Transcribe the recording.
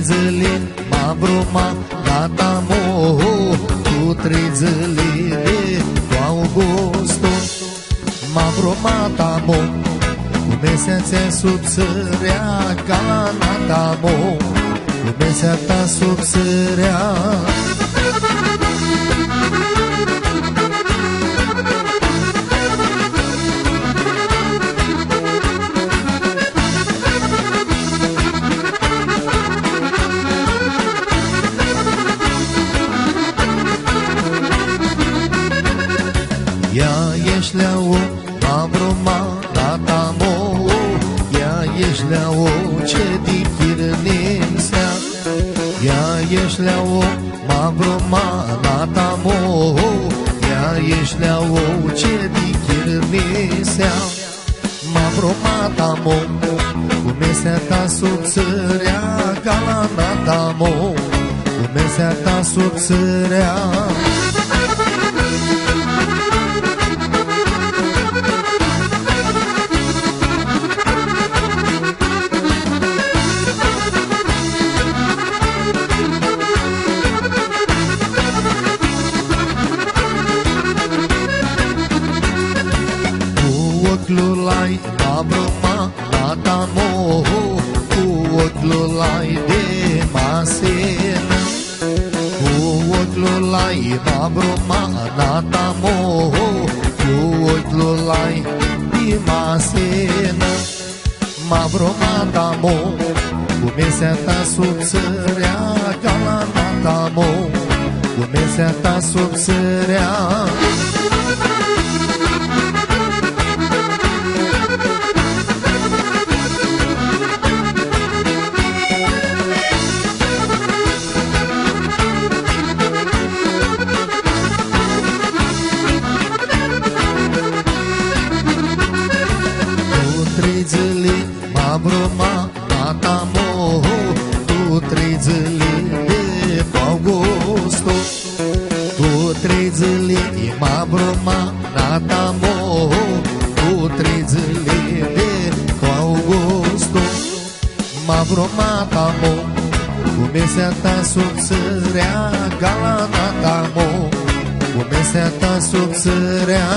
trei zile m-a brumat tata mo, cu 3 zile cu Augusto. M-a brumat tamo, cu meseața sub sărea, ca la nata mo, cu meseata sub sărea. Ia ești leau, m-a brumat tata mo, ia ești leau, ce dichirnisea. Ia ești leau, m-a brumat tata mo, ia ești leau, ce dichirnisea. M-a brumat tamo, cu meseata sub sărea, ca la nata mo, cu meseata sub sărea. Lulai m-a brumat tata mo, cu ochi lulai de masenă. Cu ochi lulai m-a brumat tata mo, cu ochi lulai de masenă. M-a brumat tamo, cu meseata sub sărea, ca la nata mo, cu meseata sub sărea. M-a brumat tata mo, cu 3 zile de Augusto. Cu 3 zile m-a brumat tata mo, cu 3 zile de Augusto. M-a brumat tamo, cu meseata sub sărea, ca la nata mo, cu meseata sub sărea.